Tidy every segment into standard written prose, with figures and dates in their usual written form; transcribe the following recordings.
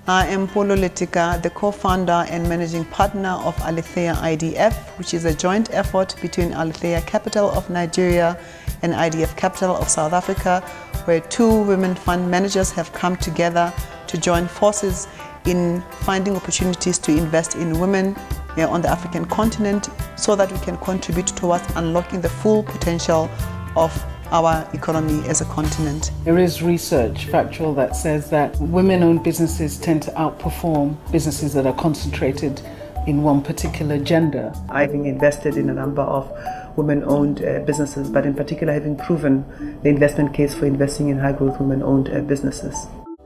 I am Polo Letika, the co-founder and managing partner of Alethea IDF, which is a joint effort between Alethea Capital of Nigeria and IDF Capital of South Africa, where two women fund managers have come together to join forces in finding opportunities to invest in women on the African continent so that we can contribute towards unlocking the full potential of our economy as a continent. There is research, factual, that says that women-owned businesses tend to outperform businesses that are concentrated in one particular gender. I've invested in a number of women-owned businesses, but in particular having proven the investment case for investing in high-growth women-owned businesses.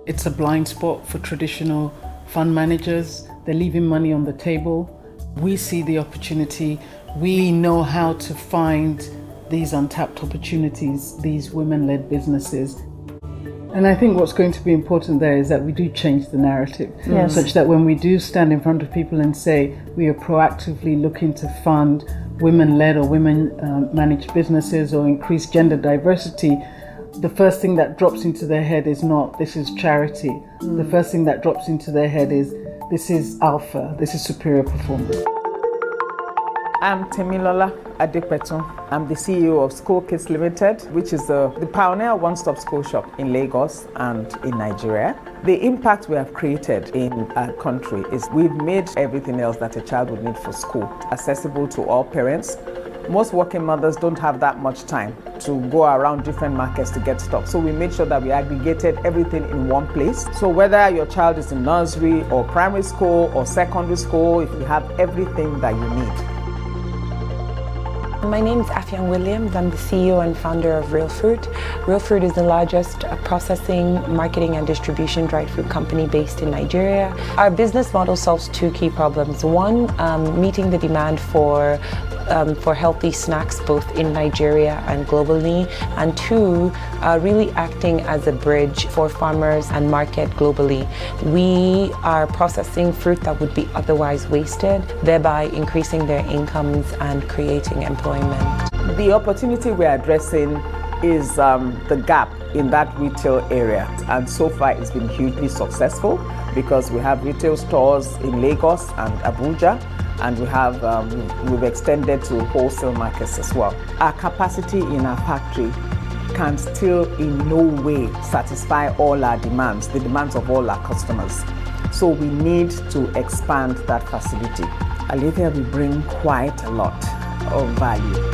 It's a blind spot for traditional fund managers. They're leaving money on the table. We see the opportunity. We know how to find these untapped opportunities, these women-led businesses. And I think what's going to be important there is that we do change the narrative, such that when we do stand in front of people and say we are proactively looking to fund women-led or women-managed businesses or increase gender diversity, the first thing that drops into their head is not, this is charity. The first thing that drops into their head is, this is alpha, this is superior performance. I'm Temilola Adepeton. I'm the CEO of School Kids Limited, which is the pioneer one-stop school shop in Lagos and in Nigeria. The impact we have created in our country is we've made everything else that a child would need for school accessible to all parents. Most working mothers don't have that much time to go around different markets to get stuff. So we made sure that we aggregated everything in one place. So whether your child is in nursery or primary school or secondary school, if you have everything that you need. My name is Affian Williams. I'm the CEO and founder of Real Fruit. Real Fruit is the largest processing, marketing and distribution dried fruit company based in Nigeria. Our business model solves two key problems. One, meeting the demand for healthy snacks both in Nigeria and globally, and two, really acting as a bridge for farmers and market globally. We are processing fruit that would be otherwise wasted, thereby increasing their incomes and creating employment. The opportunity we're addressing is the gap in that retail area, and so far it's been hugely successful because we have retail stores in Lagos and Abuja, and we've extended to wholesale markets as well. Our capacity in our factory can still in no way satisfy all our demands, the demands of all our customers. So we need to expand that facility. Alethea will bring quite a lot of value.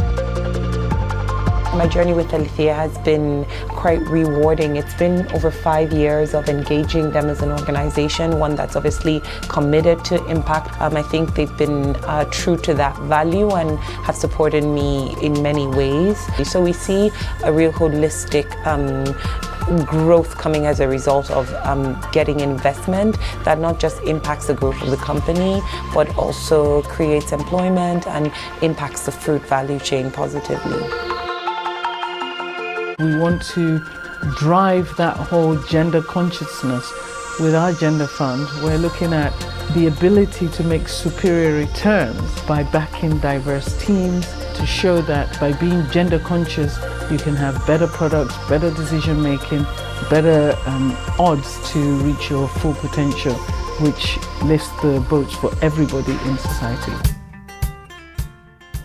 My journey with Alethea has been quite rewarding. It's been over 5 years of engaging them as an organization, one that's obviously committed to impact. I think they've been true to that value and have supported me in many ways. So we see a real holistic growth coming as a result of getting investment that not just impacts the growth of the company, but also creates employment and impacts the fruit value chain positively. We want to drive that whole gender consciousness with our gender fund. We're looking at the ability to make superior returns by backing diverse teams to show that by being gender conscious, you can have better products, better decision making, better odds to reach your full potential, which lifts the boats for everybody in society.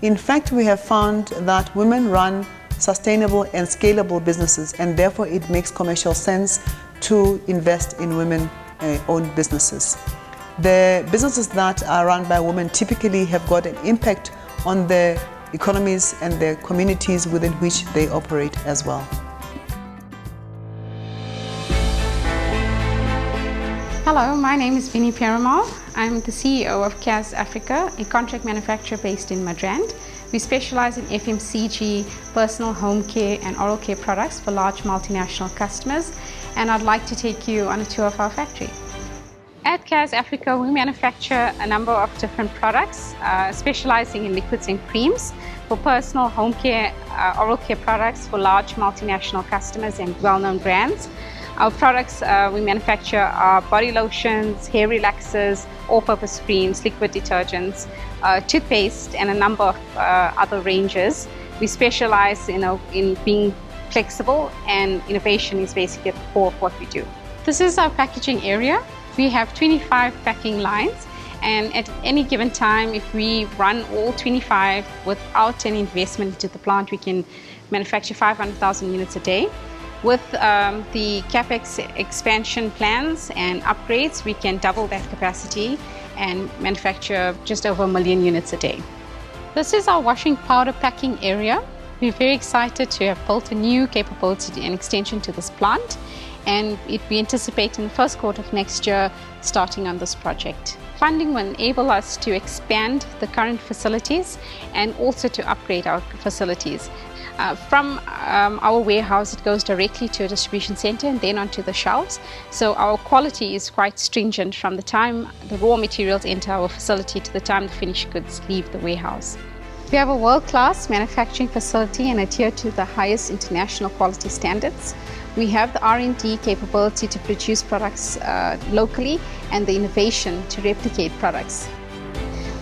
In fact, we have found that women run sustainable and scalable businesses, and therefore it makes commercial sense to invest in women-owned businesses. The businesses that are run by women typically have got an impact on the economies and the communities within which they operate as well. Hello, my name is Vinnie Perumal. I'm the CEO of KAS Africa, a contract manufacturer based in Midrand. We specialize in FMCG, personal home care and oral care products for large multinational customers, and I'd like to take you on a tour of our factory. At KAS Africa, we manufacture a number of different products, specializing in liquids and creams for personal home care, oral care products for large multinational customers and well-known brands. Our products we manufacture are body lotions, hair relaxers, all-purpose creams, liquid detergents, toothpaste, and a number of other ranges. We specialize in being flexible, and innovation is basically at the core of what we do. This is our packaging area. We have 25 packing lines, and at any given time, if we run all 25 without any investment into the plant, we can manufacture 500,000 units a day. With the CapEx expansion plans and upgrades, we can double that capacity and manufacture just over 1 million units a day. This is our washing powder packing area. We're very excited to have built a new capability and extension to this plant, and we anticipate in the first quarter of next year starting on this project. Funding will enable us to expand the current facilities and also to upgrade our facilities. From our warehouse, it goes directly to a distribution center and then onto the shelves. So our quality is quite stringent from the time the raw materials enter our facility to the time the finished goods leave the warehouse. We have a world-class manufacturing facility and adhere to the highest international quality standards. We have the R&D capability to produce products locally and the innovation to replicate products.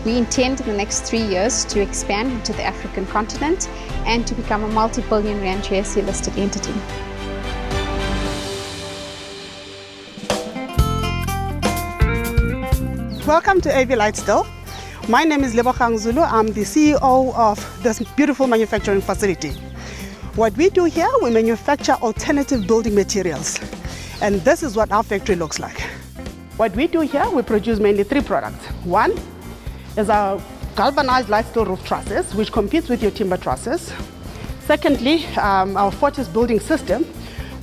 We intend in the next 3 years to expand into the African continent and to become a multi-billion rand JSE listed entity. Welcome to AV Lightstill. My name is Lebogang Zulu. I'm the CEO of this beautiful manufacturing facility. What we do here, we manufacture alternative building materials. And this is what our factory looks like. What we do here, we produce mainly 3 products. One is our galvanized light steel roof trusses, which competes with your timber trusses. Secondly, our Fortis building system,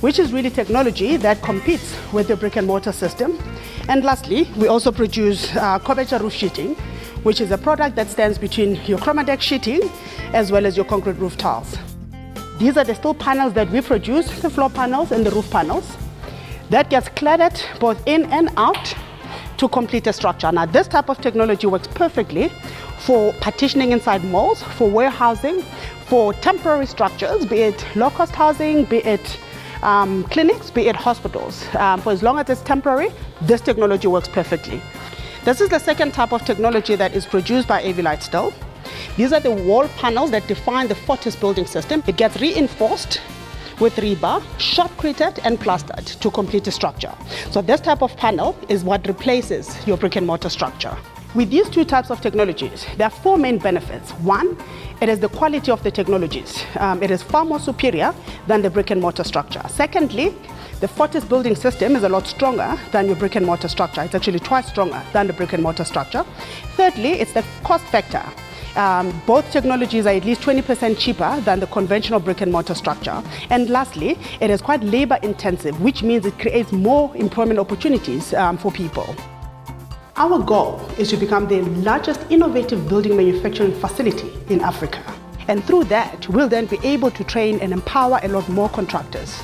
which is really technology that competes with the brick and mortar system. And lastly, we also produce curvature roof sheeting, which is a product that stands between your chromadeck sheeting as well as your concrete roof tiles. These are the steel panels that we produce, the floor panels and the roof panels. That gets cladded both in and out to complete a structure. Now, this type of technology works perfectly for partitioning inside malls, for warehousing, for temporary structures, be it low-cost housing, be it clinics, be it hospitals. For as long as it's temporary, this technology works perfectly. This is the second type of technology that is produced by AV Lightstill. These are the wall panels that define the Fortis building system. It gets reinforced with rebar, shotcreted and plastered to complete the structure. So this type of panel is what replaces your brick and mortar structure. With these 2 types of technologies, there are 4 main benefits. One, it is the quality of the technologies. It is far more superior than the brick and mortar structure. Secondly, the Fortis building system is a lot stronger than your brick and mortar structure. It's actually twice stronger than the brick and mortar structure. Thirdly, it's the cost factor. Both technologies are at least 20% cheaper than the conventional brick and mortar structure. And lastly, it is quite labor intensive, which means it creates more employment opportunities for people. Our goal is to become the largest innovative building manufacturing facility in Africa. And through that, we'll then be able to train and empower a lot more contractors.